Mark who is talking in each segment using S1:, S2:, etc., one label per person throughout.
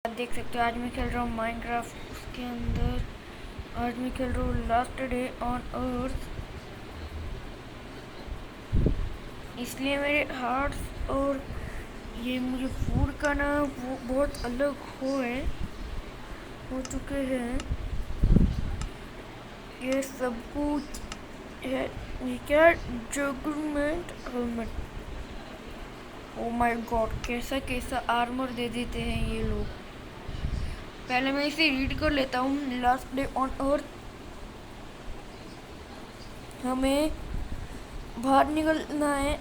S1: आप देख सकते हो आज मैं खेल रहा हूँ माइनक्राफ्ट। उसके अंदर आज मैं खेल रहा हूँ लास्ट डे ऑन अर्थ, इसलिए मेरे हार्ट्स और ये मुझे फूड का ना वो बहुत अलग हो चुके हैं। ये सब कुछ है। ये क्या जगरमेंट हेलमेट, ओ माय गॉड, कैसा कैसा आर्मर दे देते हैं ये लोग। पहले मैं इसे रीड कर लेता हूँ। लास्ट डे ऑन अर्थ, हमें बाहर निकलना है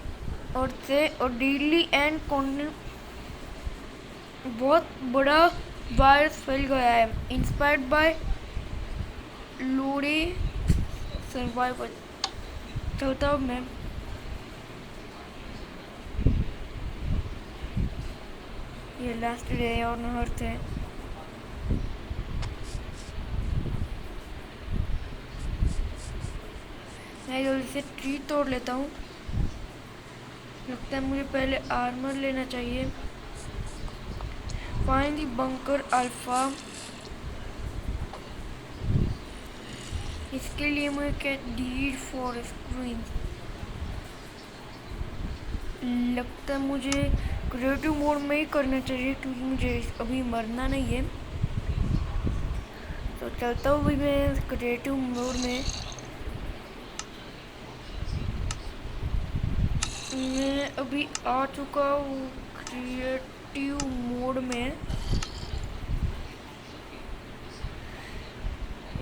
S1: अर्थ से और डेली एंड कॉन्टिनेंट बहुत बड़ा वायरस फैल गया है। Inspired by Lode survival. चलता हूँ मैं। ये लास्ट डे ऑन अर्थ है। मैं जल्दी से ट्री तोड़ लेता हूँ। लगता है मुझे पहले आर्मर लेना चाहिए। Find the bunker alpha. इसके लिए मुझे क्या डीड फॉर स्क्रीन। लगता है मुझे क्रिएटिव मोड में ही करना चाहिए क्योंकि मुझे अभी मरना नहीं है। तो चलता हूँ भी मैं क्रिएटिव मोड में। मैं अभी आ चुका हूँ क्रिएटिव मोड में।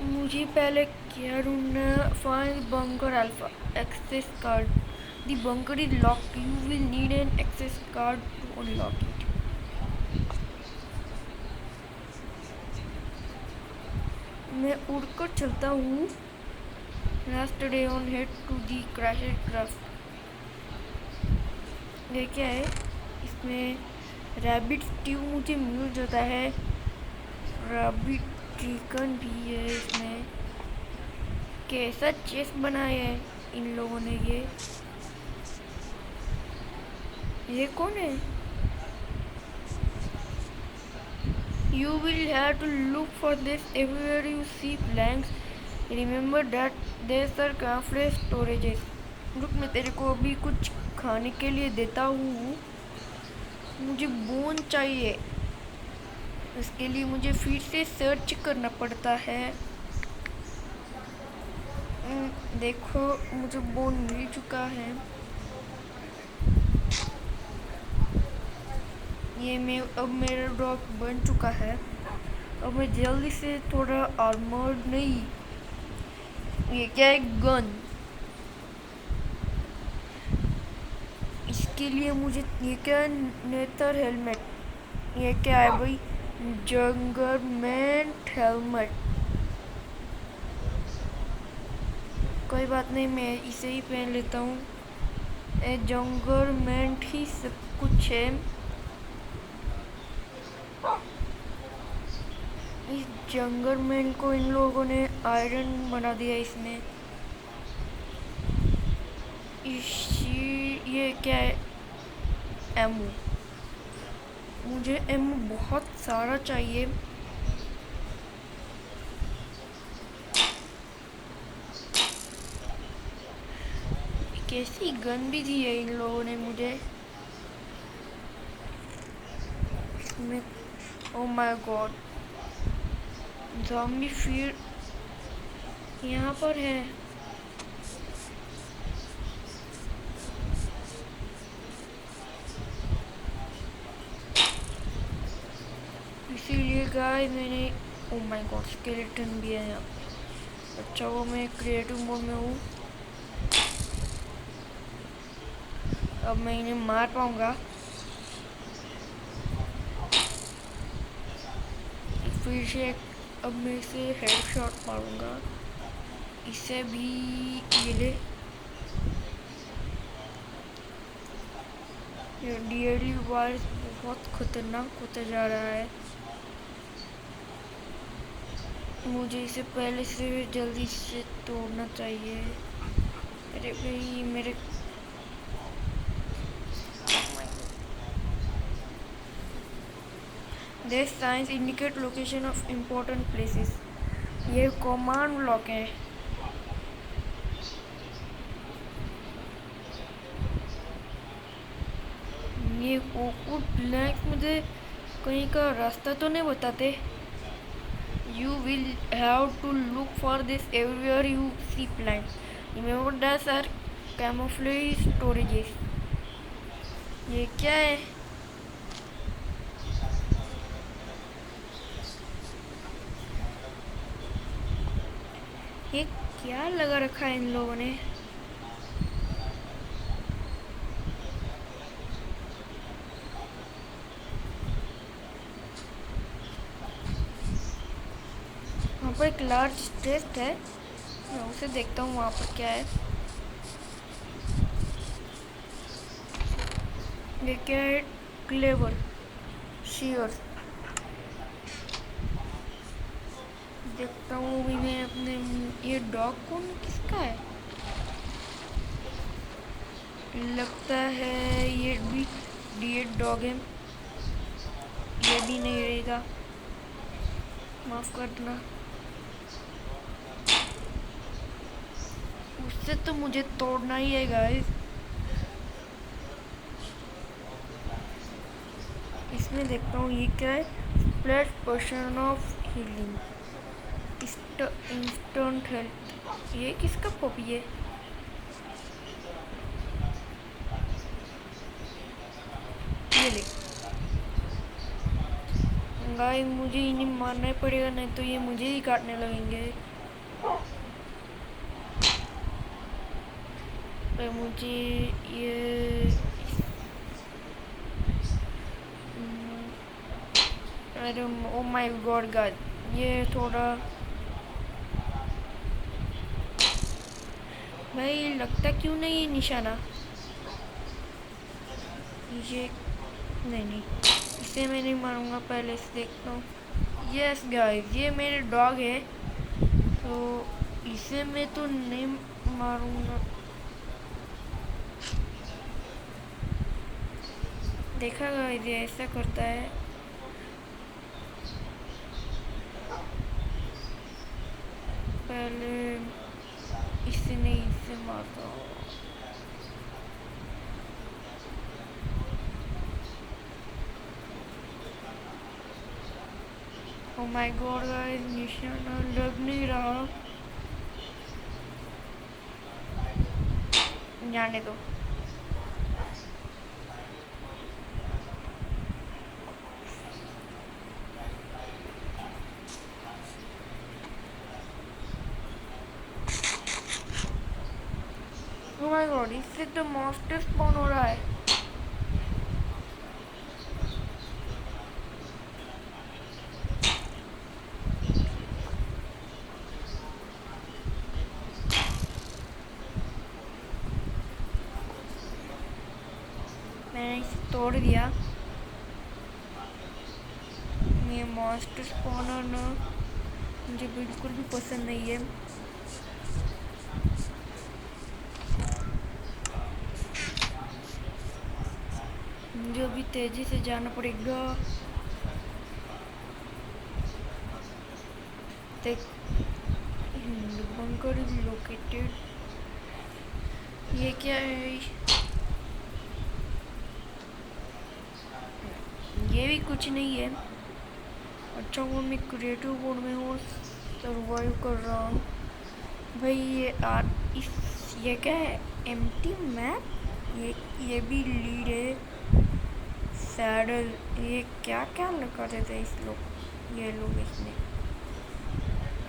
S1: मुझे पहले क्या ढूंढना, find bunker alpha access card. The bunker is locked, you will need an access card to unlock it. मैं उड़कर चलता हूँ। Last day on head to the crashed craft. ये क्या है? इसमें रैबिट स्ट्यू मुझे मिल जाता है। रैबिट चिकन भी है इसमें। कैसा चेस्ट बनाया है इन लोगों ने। ये कौन है? You will have to look for this everywhere you see planks. Remember that these are camouflage storages. रुक, मैं तेरे को अभी कुछ खाने के लिए देता हूँ। मुझे बोन चाहिए, इसके लिए मुझे फिर से सर्च करना पड़ता है। देखो मुझे बोन मिल चुका है। ये मैं अब मेरा ड्रॉप बन चुका है। अब मैं जल्दी से थोड़ा आर्मर्ड नहीं, ये क्या है, गन। इसके लिए मुझे ये क्या है, नेथर हेलमेट। ये क्या है भाई? जंगरमेंट हेलमेट। कोई बात नहीं, मैं इसे ही पहन लेता हूँ। जंगरमेंट ही सब कुछ है। इस जंगरमेंट को इन लोगों ने आयरन बना दिया इसमें। ये क्या है? एमो। मुझे एमो बहुत सारा चाहिए। कैसी गन भी दी है इन लोगों ने मुझे इसमें। ओ माय गॉड, ज़ॉम्बी फिर यहाँ पर है। इसीलिए गाय मैंने, ओ माय गॉड, स्केलेटन भी है यहाँ। अच्छा वो मैं क्रिएटिव मोड में हूँ। अब मैं इन्हें मार पाऊंगा। फिर से अब मैं इसे हेडशॉट मारूंगा। इसे भी ये ले। ये डीएडी वायरस बहुत खतरनाक होता जा रहा है। मुझे इसे पहले से जल्दी से तोड़ना चाहिए। अरे भाई मेरे, this science indicate location of important places. ये कमांड ब्लॉक है। ये ऑकवर्ड ब्लैंक्स मुझे कहीं का रास्ता तो नहीं बताते। You will have to look for this everywhere you see plants. Remember those are camouflage storages. ये क्या है? ये क्या लगा रखा है इन लोगों ने? वहाँ पर एक लार्ज टेस्ट है, मैं उसे देखता हूँ वहाँ पर क्या है। ये क्या है? Clever share. देखता हूँ भी मैं अपने। ये डॉग कौन किसका है? लगता है ये भी डिएट डॉग है। ये भी नहीं रहेगा, माफ कर देना। उससे तो मुझे तोड़ना ही है गाइस। इसमें देखता हूँ ये क्या है? Splash potion of healing, instant health. ये किसका पपी है? ये ले गाइस, मुझे इन्हें मारना ही पड़ेगा, नहीं तो ये मुझे ही काटने लगेंगे। तो मुझे ये अरे ओ माय गॉड गाइस, ये थोड़ा भाई लगता क्यों नहीं ये निशाना? ये नहीं, इसे मैं नहीं मारूंगा, पहले से देखता हूँ। यस गाइस, ये मेरे डॉग है, तो इसे मैं तो नहीं मारूंगा। देखा गाइस, ये ऐसा करता है। पहले इसे नहीं, इसे मारता हूँ। ओ माय गॉड गाइस, निशाना लग नहीं रहा। जाने दो। ओ माय गॉड, इससे तो मॉन्स्टर स्पॉन हो रहा है। मैंने इसे तोड़ दिया। ये मॉन्स्टर स्पॉनर ना मुझे बिल्कुल भी पसंद नहीं है। मुझे अभी तेजी से जाना पड़ेगा। Bunker is located. ये क्या है? ये भी कुछ नहीं है। अच्छा वो मैं क्रिएटिव मोड में वो सर्वाइव कर रहा हूँ भाई। ये क्या है? Empty map. ये भी लीड है। सैडल, ये क्या क्या लगा देते हैं इस लोग, ये लोग इसमें।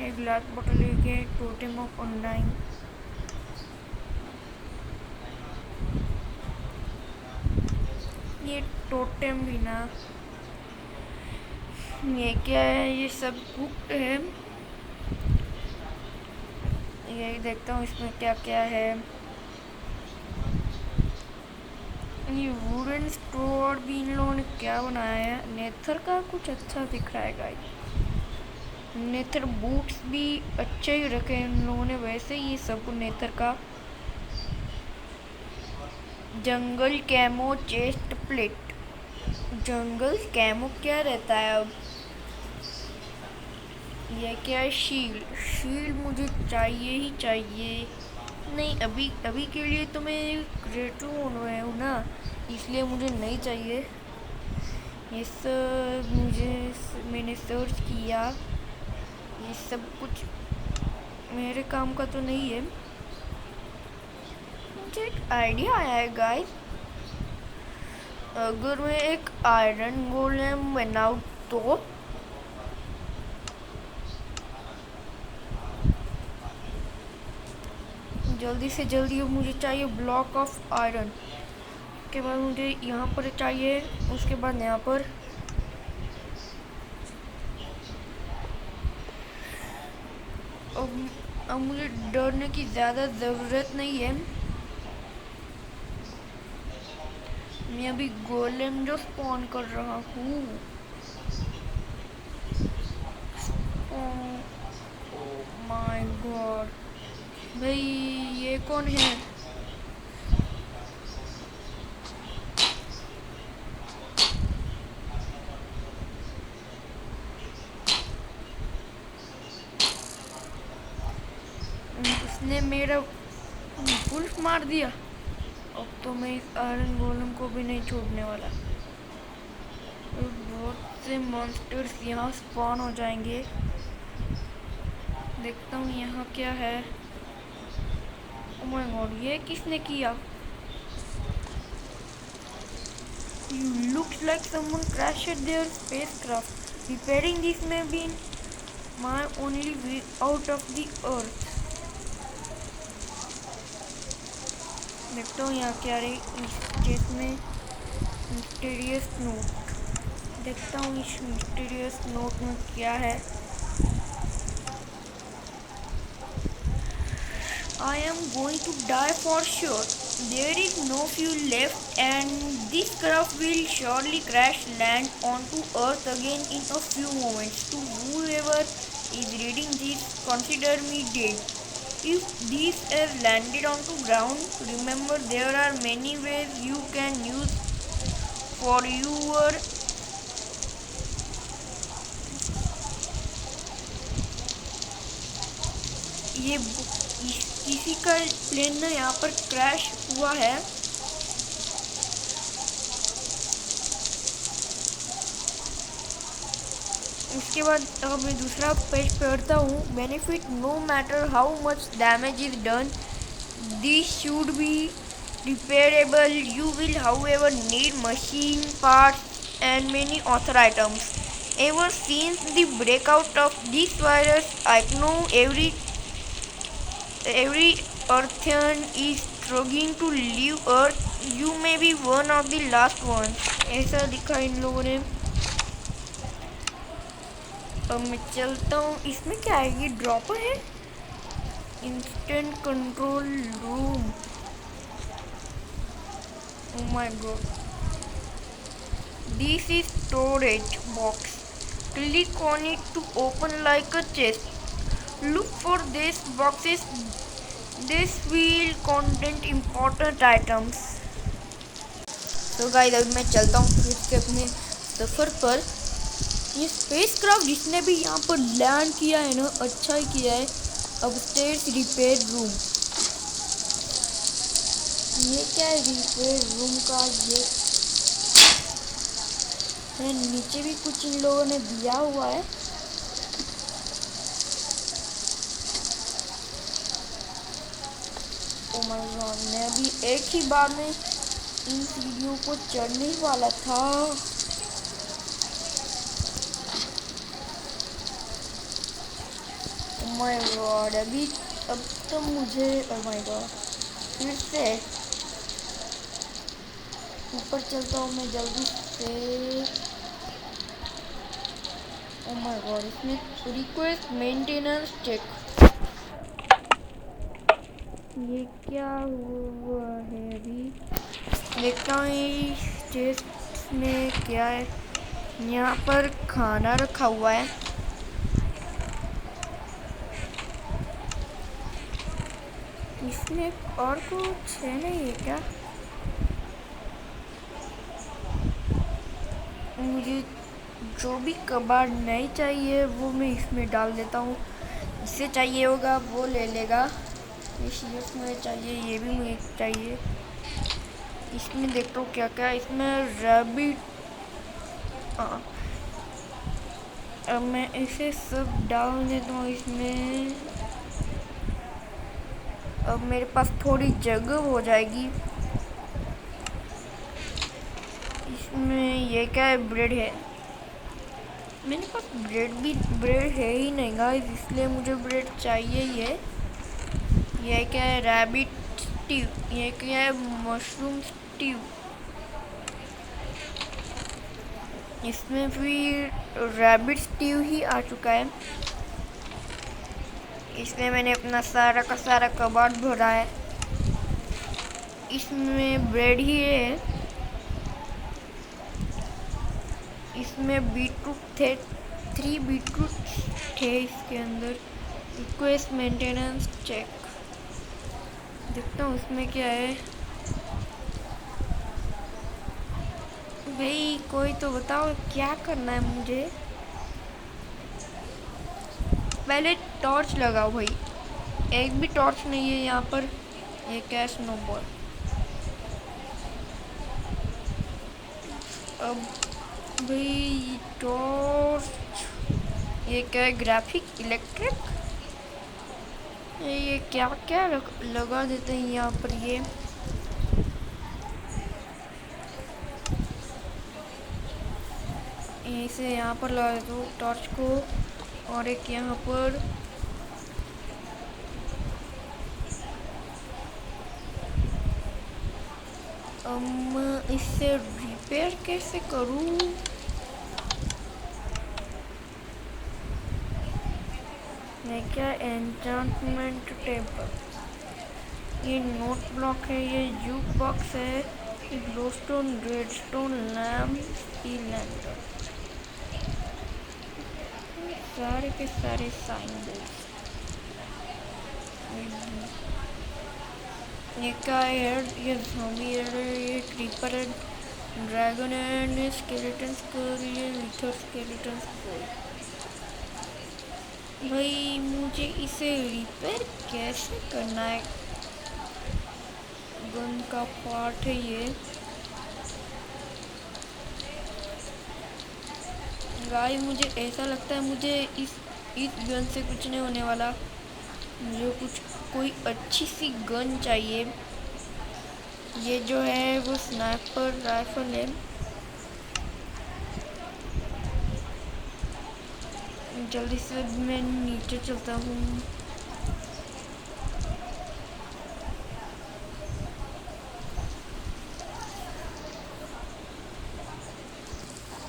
S1: एक ग्लास बॉटल लेके टोटेम ऑफ ऑनलाइन। ये टोटेम भी ना, ये क्या है? ये सब कुक है। ये देखता हूँ इसमें क्या क्या है। ये वुडन स्टोर भी इन लोगों ने क्या बनाया है? नेथर का कुछ अच्छा दिख रहा है गाइस। नेथर बूट्स भी अच्छे ही रखे हैं इन लोगों ने। वैसे ये सब नेथर का जंगल कैमो चेस्ट प्लेट, जंगल कैमो क्या रहता है अब? ये क्या है? शील्ड। शील्ड मुझे चाहिए ही चाहिए। नहीं, अभी अभी के लिए तो मैं रेट्रो में हूँ ना, इसलिए मुझे नहीं चाहिए ये सब। मैंने सर्च किया, ये सब कुछ मेरे काम का तो नहीं है। मुझे एक आइडिया आया है गाइस, अगर मैं एक आयरन गोलेम बनाऊँ तो जल्दी से जल्दी मुझे चाहिए ब्लॉक ऑफ आयरन। उसके बाद मुझे यहाँ पर चाहिए, उसके बाद यहाँ पर। अब मुझे डरने की ज़्यादा ज़रूरत नहीं है। मैं अभी गोलेम जो स्पॉन कर रहा हूँ। ओह माय गॉड, भाई ये कौन है? इसने मेरा वुल्फ मार दिया। अब तो मैं इस आयरन गोलम को भी नहीं छोड़ने वाला। बहुत से मॉन्स्टर्स यहाँ स्पॉन हो जाएंगे। देखता हूँ यहाँ क्या है। ओह माय गॉड, ये किसने किया? You looks like someone crashed their spacecraft. Repairing this may be my only way out of the earth. देखता हूँ यहाँ क्या रही इस चेस्ट में। Mysterious note. देखता हूँ इस मिस्टीरियस नोट में क्या है। I am going to die for sure. There is no fuel left and this craft will surely crash land onto Earth again in a few moments. To whoever is reading this, consider me dead. If this has landed onto ground, remember there are many ways you can use for your ये किसी का plane ना यहाँ पर crash हुआ है। उसके बाद अब मैं दूसरा पेज पढ़ता हूँ। Benefit no matter how much damage is done, this should be repairable. You will however need machine parts and many other items. Ever since the breakout of this virus I know every Earthian is struggling to leave Earth. You may be one of the last ones. ऐसा लिखा इन लोगों ने। अब मैं चलता हूँ। इसमें क्या है? ये ड्रॉपर है। Instant control room. Oh my god. This is storage box. Click on it to open like a chest. Look for these boxes. This will contain important items. तो गाइस अभी मैं चलता हूँ फिर से अपने सफ़र पर। ये स्पेसक्राफ्ट जिसने भी यहाँ पर लैंड किया है ना, अच्छा ही किया है। Upstairs repair room. ये क्या है रिपेयर रूम का? ये है नीचे भी कुछ इन लोगों ने दिया हुआ है। ओह माय गॉड, मैं अभी एक ही बार में इन सीढ़ियों को चढ़ने वाला था। ओह माय गॉड, अब तो मुझे ओह माय गॉड फिर से ऊपर चलता हूँ मैं जल्दी से। ओह माय गॉड, इसमें रिक्वेस्ट मेंटेनेंस चेक। ये क्या हुआ है? अभी देखता हूँ इस चेस्ट में क्या है। यहाँ पर खाना रखा हुआ है। इसमें और कुछ है नहीं है क्या? मुझे जो भी कबाड़ नहीं चाहिए वो मैं इसमें डाल देता हूँ। इससे चाहिए होगा वो ले लेगा। इस मुझे चाहिए, ये भी मुझे चाहिए। इसमें देखता हूँ क्या क्या इसमें। रैबिट, हाँ, अब मैं इसे सब डाल देता हूँ इसमें। अब मेरे पास थोड़ी जगह हो जाएगी। इसमें ये क्या है, ब्रेड है। मेरे पास ब्रेड है ही नहीं गाइस, इसलिए मुझे ब्रेड चाहिए ही है। ये क्या है, रैबिट स्टीव। ये क्या है, मशरूम स्टीव। इसमें भी रैबिट स्टीव ही आ चुका है। इसमें मैंने अपना सारा का सारा कबाड़ भरा है। इसमें ब्रेड ही है। इसमें बीटरूट थे, 3 बीटरूट थे इसके अंदर। रिक्वेस्ट मेंटेनेंस चेक, देखता हूँ उसमें क्या है। भाई कोई तो बताओ क्या करना है मुझे। पहले टॉर्च लगाओ भाई, एक भी टॉर्च नहीं है यहाँ पर। ये क्या है, स्नोबॉल। अब भाई टॉर्च, ये क्या है, ग्राफिक इलेक्ट्रिक। ये क्या क्या लगा देते हैं यहाँ पर। ये इसे यहाँ पर लगा देता हूँ टॉर्च को। और एक यहाँ पर। इससे रिपेयर कैसे करूँ। मैं क्या, एन्चांटमेंट टेबल। ये नोट ब्लॉक है, ये जूक बॉक्स है, ये glowstone, redstone, lamp, steel lantern. सारे के सारे साइन बोर्ड। ये क्या है, ये ज़ॉम्बी है, ये क्रीपर है, ड्रैगन है, ये स्केलेटन स्कल, ये विथर स्केलेटन स्कल। भाई मुझे इसे रिपेयर कैसे करना है। गन का पार्ट है ये। गाइस मुझे ऐसा लगता है मुझे इस गन से कुछ नहीं होने वाला। मुझे कोई अच्छी सी गन चाहिए। ये जो है वो स्नाइपर राइफल है। जल्दी से मैं नीचे चलता हूँ।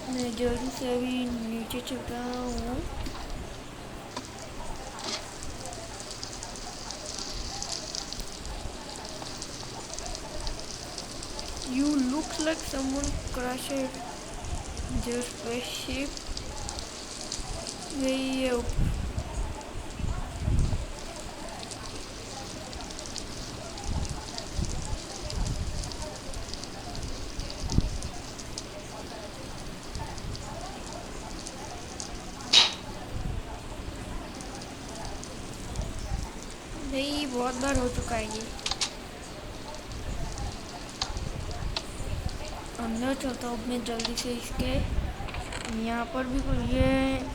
S1: मैं जल्दी से अभी नीचे चलता हूँ। You look like someone crashed their spaceship. ये भाई बहुत बार हो चुका है ये। अंदर चलता हूँ मैं जल्दी से। इसके यहाँ पर भी कुछ, ये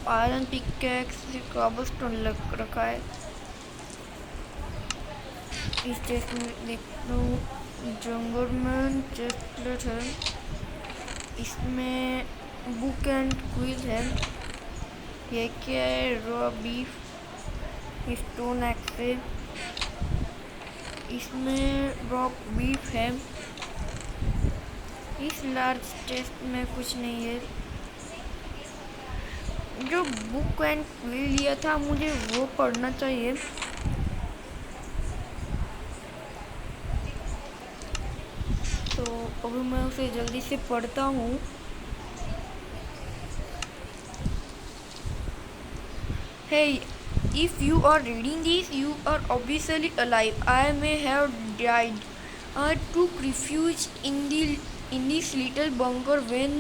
S1: आयरन पिकैक्स, कॉबलस्टोन लग रखा है। इस चेस्ट में देखता हूँ जंगलमैन चेस्टलेट है। इसमें बुक एंड क्विज है। ये क्या है, रॉ बीफ, स्टोन एक्स है। इसमें रॉ बीफ है। इस लार्ज चेस्ट में कुछ नहीं है। जो बुक एंड क्विज लिया था मुझे वो पढ़ना चाहिए। तो अभी मैं उसे जल्दी से पढ़ता हूँ। Hey, if you are reading this, you are obviously alive. I may have died. I took refuge in this little bunker when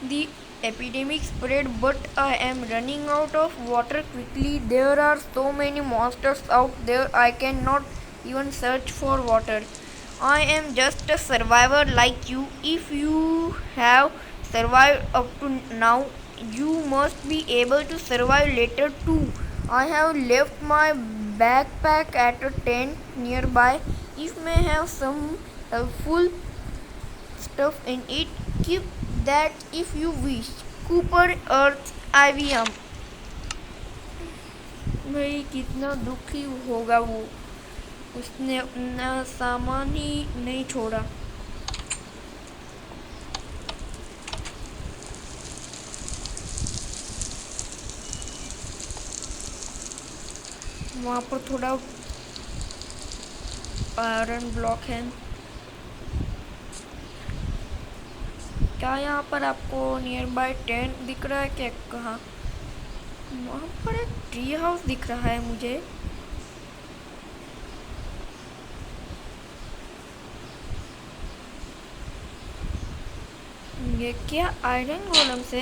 S1: the epidemic spread, but I am running out of water quickly. There are so many monsters out there, I cannot even search for water. I am just a survivor like you. If you have survived up to now, you must be able to survive later too. I have left my backpack at a tent nearby. If may have some helpful stuff in it, keep that if you wish. Cooper Earth IVM. भाई कितना दुखी होगा वो, उसने अपना सामान ही नहीं छोड़ा। वहाँ पर थोड़ा आयरन ब्लॉक है। क्या यहाँ पर आपको नियर बाय टेंट दिख रहा है क्या? कहाँ? वहाँ पर एक ट्री हाउस दिख रहा है मुझे। ये क्या आयरन गोलम से?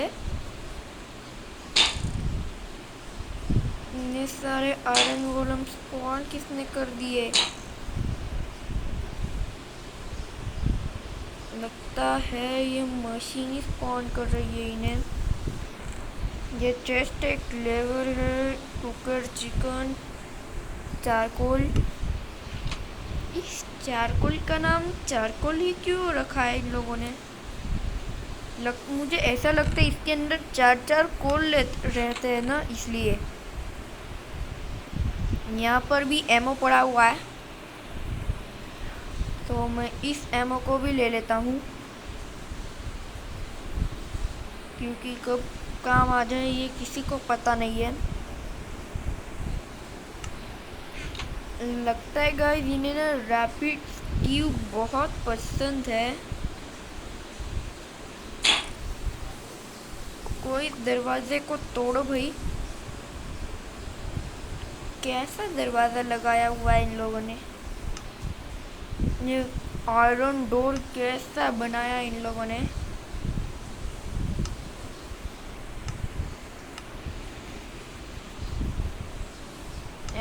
S1: इतने सारे आयरन गोलम स्पॉन किसने कर दिए? लगता है ये मशीन ही स्पॉन कर रही है इन्हें। ये चेस्ट एक लेवल है। Cooker chicken charcoal. इस चारकोल का नाम चारकोल ही क्यों रखा है इन लोगों ने? मुझे ऐसा लगता है इसके अंदर चार चार कोल रहते हैं ना, इसलिए। यहाँ पर भी एमओ पड़ा हुआ है, तो मैं इस एमओ को भी ले लेता हूँ, क्योंकि कब काम आ जाए ये किसी को पता नहीं है। लगता है गाइस इन्हें ना रैपिड ट्यूब बहुत पसंद है। कोई दरवाजे को तोड़ो भाई। कैसा दरवाज़ा लगाया हुआ है इन लोगों ने? ये आयरन डोर कैसा बनाया इन लोगों ने?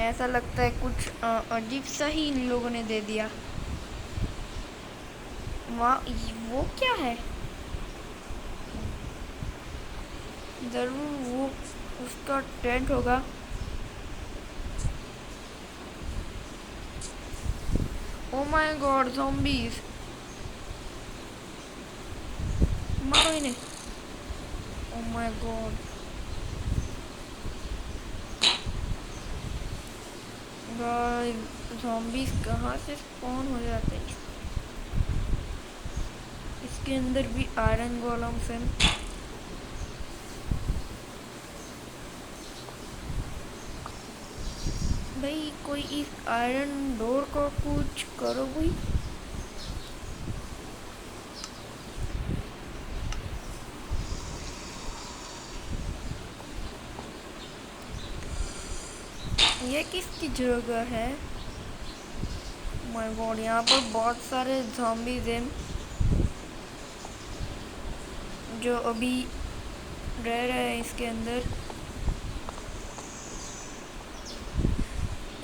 S1: ऐसा लगता है कुछ अजीब सा ही इन लोगों ने दे दिया। वहाँ वो क्या है? ज़रूर वो उसका टेंट होगा। Oh my God, zombies! मारो इन्हें। Oh my God guys, zombies कहाँ से स्पॉन हो जाते हैं? इसके अंदर भी आयरन गोलम्स हैं। भाई कोई इस आयरन डोर को कुछ करो भाई। ये किसकी जगह है? माय गॉड, यहाँ पर बहुत सारे ज़ॉम्बीज़ हैं जो अभी रह रहे हैं इसके अंदर।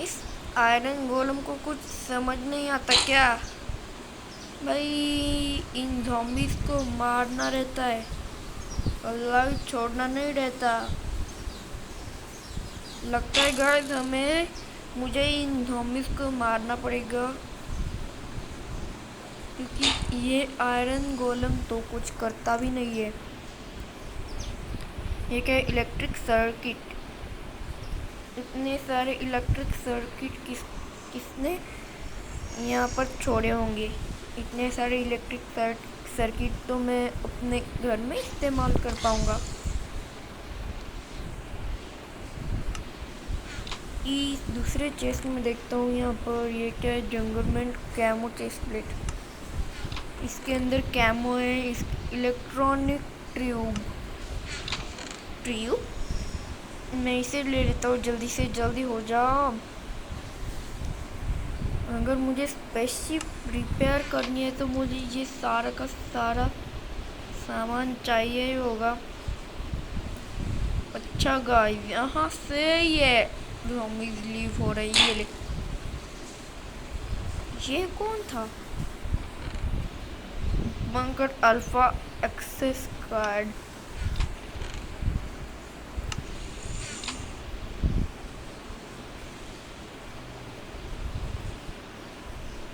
S1: इस आयरन गोलम को कुछ समझ नहीं आता क्या? भाई इन ज़ॉम्बीज़ को मारना रहता है, अल्लाह छोड़ना नहीं रहता। लगता है गाइस मुझे इन ज़ॉम्बीज़ को मारना पड़ेगा, क्योंकि ये आयरन गोलम तो कुछ करता भी नहीं है। ये क्या? Electric circuit. इतने सारे इलेक्ट्रिक सर्किट किसने यहाँ पर छोड़े होंगे? इतने सारे इलेक्ट्रिक सर्किट तो मैं अपने घर में इस्तेमाल कर पाऊँगा। इस दूसरे चेस्ट में देखता हूँ यहाँ पर ये क्या है? जंगलमेंट कैमो चेस्ट प्लेट। इसके अंदर कैमो है। इस इलेक्ट्रॉनिक ट्यूब मैं इसे ले लेता हूँ। जल्दी से जल्दी हो जाओ। अगर मुझे स्पेसशिप रिपेयर करनी है तो मुझे ये सारा का सारा सामान चाहिए ही होगा। अच्छा गाइस, यहाँ से ये ज़ॉम्बीज़ लीव हो रही है। ये कौन था? Bunker alpha access card.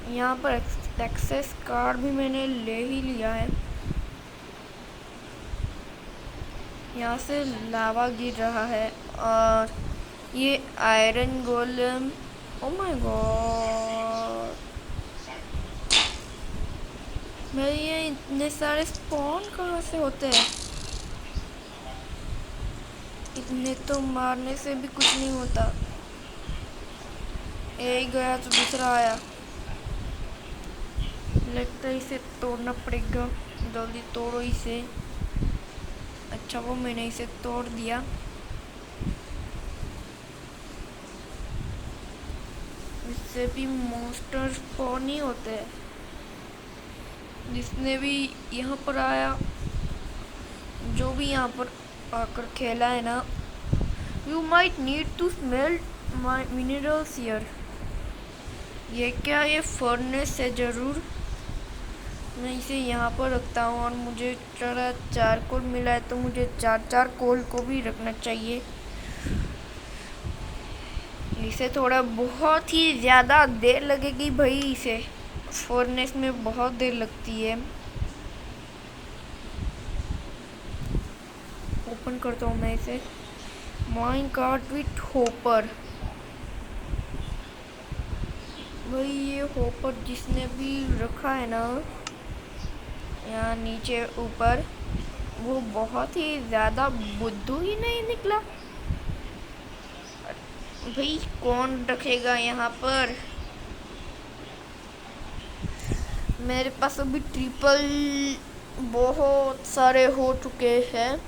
S1: यहाँ पर एक्सेस कार्ड भी मैंने ले ही लिया है। यहाँ से लावा गिर रहा है और ये आयरन गोलम। ओ माय गॉड, भाई ये इतने सारे स्पॉन कहाँ से होते हैं? इतने तो मारने से भी कुछ नहीं होता। एक गया तो दूसरा आया। लगता है इसे तोड़ना पड़ेगा। जल्दी तोड़ो इसे। अच्छा, वो मैंने इसे तोड़ दिया। इससे भी मॉन्स्टर स्पॉन ही होते हैं। जिसने भी यहाँ पर आया, जो भी यहाँ पर आकर खेला है ना, you might need to smell my minerals here. ये क्या, ये फर्नेस है जरूर। मैं इसे यहाँ पर रखता हूँ और मुझे चारकोल मिला है तो मुझे चार कोल को भी रखना चाहिए। इसे थोड़ा बहुत ही ज़्यादा देर लगेगी भाई, इसे फर्नेस में बहुत देर लगती है। ओपन करता हूँ मैं इसे। Mine cart with hopper. भाई ये होपर जिसने भी रखा है ना यहाँ नीचे ऊपर, वो बहुत ही ज़्यादा बुद्धू ही नहीं निकला। भाई कौन रखेगा यहाँ पर? मेरे पास अभी ट्रिपल बहुत सारे हो चुके हैं।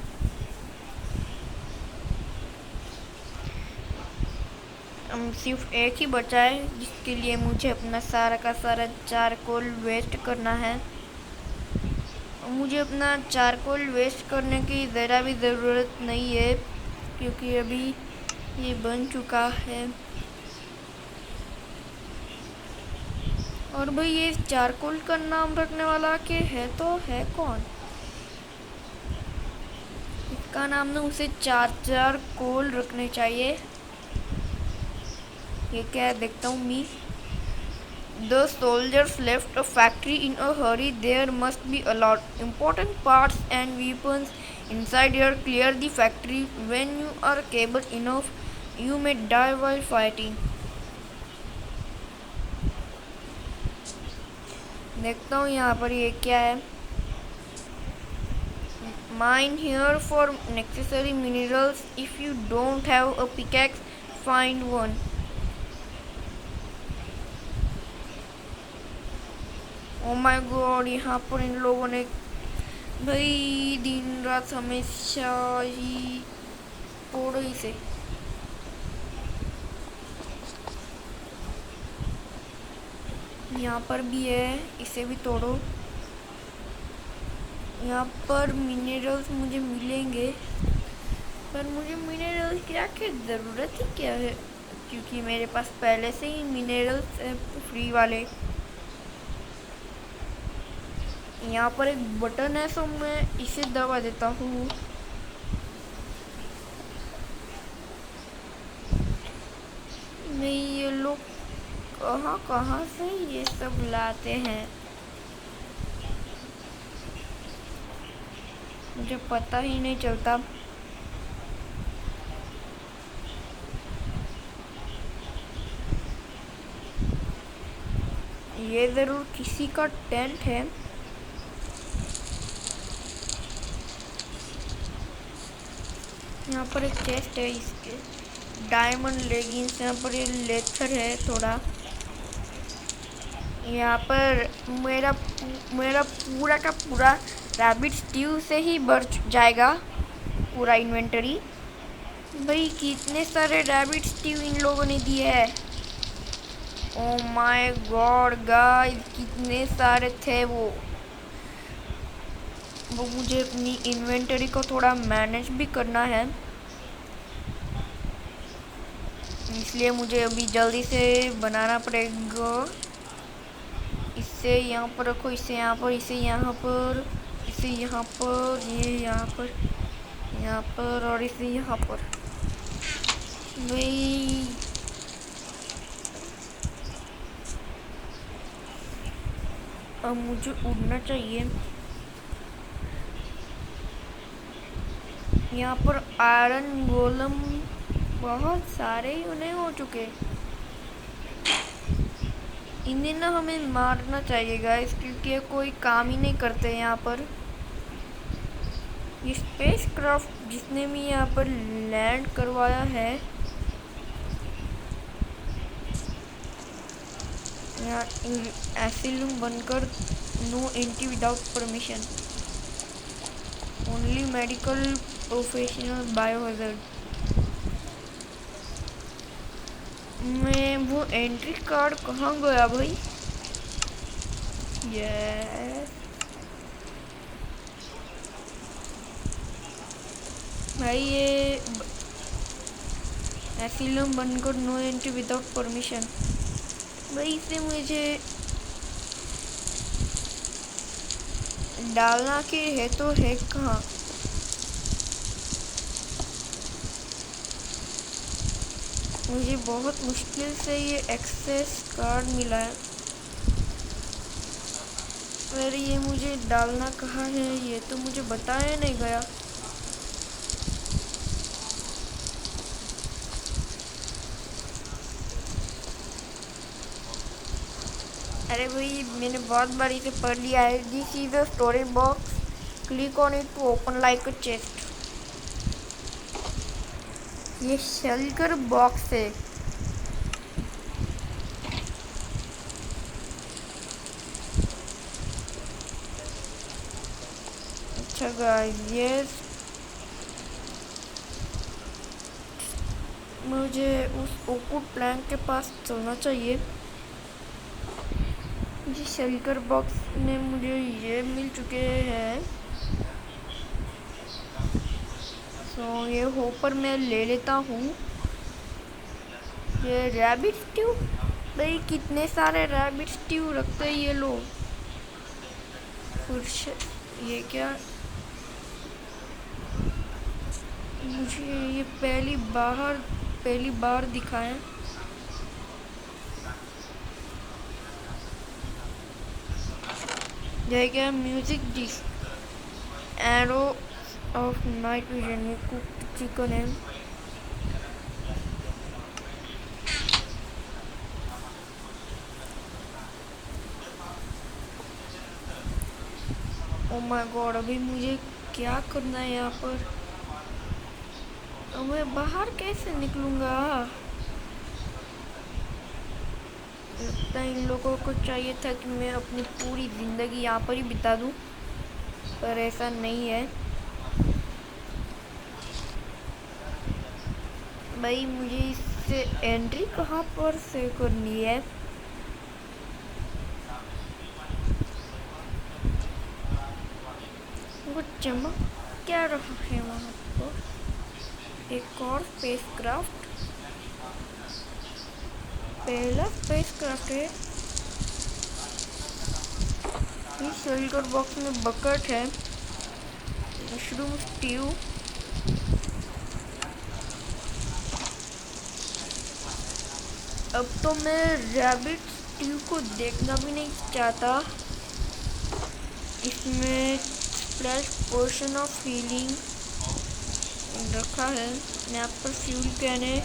S1: सिर्फ एक ही बचा है जिसके लिए मुझे अपना सारा का सारा चारकोल वेस्ट करना है। मुझे अपना चारकोल वेस्ट करने की ज़रा भी ज़रूरत नहीं है क्योंकि अभी ये बन चुका है। और भाई ये चारकोल का नाम रखने वाला के है तो है कौन? इसका नाम ना उसे चार कोल रखने चाहिए। ये क्या है देखता हूँ मी। The soldiers left a factory in a hurry. There must be a lot important parts and weapons inside here. Clear the factory when you are capable enough. You may die while fighting. देखता हूँ यहाँ पर ये क्या है। Mine here for necessary minerals. If you don't have a pickaxe, find one. Oh my God, यहाँ पर इन लोगों ने भाई दिन रात हमेशा ही तोड़ो इसे। यहाँ पर भी है, इसे भी तोड़ो। यहाँ पर मिनरल्स मुझे मिलेंगे, पर मुझे मिनरल्स की आखिर ज़रूरत ही क्या है क्योंकि मेरे पास पहले से ही मिनरल्स है फ्री वाले। यहाँ पर एक बटन है तो मैं इसे दबा देता हूँ। नहीं, ये लोग कहाँ से ये सब लाते हैं मुझे पता ही नहीं चलता। ये ज़रूर किसी का टेंट है। यहाँ पर एक चेस्ट है, इसके डायमंड लेगिंग्स। यहाँ पर ये लेथर है थोड़ा। यहाँ पर मेरा पूरा का पूरा रैबिट स्ट्यू से ही भर जाएगा पूरा इन्वेंटरी। भाई कितने सारे रैबिट स्ट्यू इन लोगों ने दिए है। ओ माय गॉड गाइस, कितने सारे थे वो मुझे अपनी इन्वेंटरी को थोड़ा मैनेज भी करना है। इसलिए मुझे अभी जल्दी से बनाना पड़ेगा। इसे यहाँ पर रखो, इसे यहाँ पर, इसे यहाँ पर, इसे यहाँ पर, ये यहाँ पर, यहाँ पर और इसे यहाँ पर। भाई अब मुझे उड़ना चाहिए। यहाँ पर आयरन गोलम बहुत सारे ही उन्हें हो चुके। इन्हें ना हमें मारना चाहिए गाइस, क्योंकि कोई काम ही नहीं करते यहाँ पर। ये स्पेस क्राफ्ट जिसने भी यहाँ पर लैंड करवाया है, यहाँ asylum bunker no entry without permission, only medical professional biohazard. मैं वो एंट्री कार्ड कहाँ गया भाई? यस भाई, ये एसिलम bunker no entry without permission. भाई इसे मुझे डालना के है तो है कहाँ? मुझे बहुत मुश्किल से ये एक्सेस कार्ड मिला है। पर ये मुझे डालना कहाँ है ये तो मुझे बताया नहीं गया। अरे भाई मैंने बहुत बार इसे पढ़ लिया है। This is a storage box, click on it to open like a chest. ये शेल्कर बॉक्स है। अच्छा गाइस, ये मुझे उस ओकुड प्लैंक के पास चलना चाहिए। जी शेल्कर बॉक्स में मुझे ये मिल चुके हैं। तो ये होपर मैं ले लेता हूँ। ये रैबिट स्ट्यू, भाई कितने सारे रैबिट स्ट्यू रखते हैं ये लोग। ये क्या, मुझे ये पहली बार दिखा है। यह क्या, music disc, arrow of night vision, ये कुक चिकन है। ओ माय गॉड, अभी मुझे क्या करना है यहाँ पर? अब मैं बाहर कैसे निकलूँगा? लगता है इन लोगों को चाहिए था कि मैं अपनी पूरी ज़िंदगी यहाँ पर ही बिता दूँ, पर ऐसा नहीं है। भाई मुझे इससे एंट्री कहाँ पर से करनी है? वो चमक क्या रहा है वहाँ पर? एक और स्पेस क्राफ्ट, पहला स्पेस क्राफ्ट है। इस शेल्टर बॉक्स में बकेट है, मशरूम स्ट्यू, अब तो मैं रैबिट स्ट्यू को देखना भी नहीं चाहता। इसमें स्प्लैश पोर्शन ऑफ हीलिंग रखा है। यहाँ पर फ्यूल कैन है,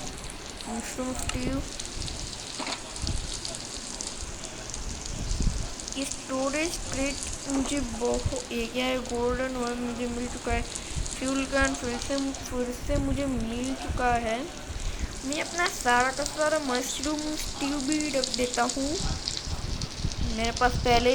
S1: मशरूम स्ट्यू। ये स्टोरेज क्रेट मुझे बहुत, ये क्या है, गोल्डन वन मुझे मिल चुका है। फ्यूल कैन फिर से मुझे मिल चुका है। मैं अपना सारा का सारा मशरूम स्ट्यू भी रख देता हूँ। मेरे पास पहले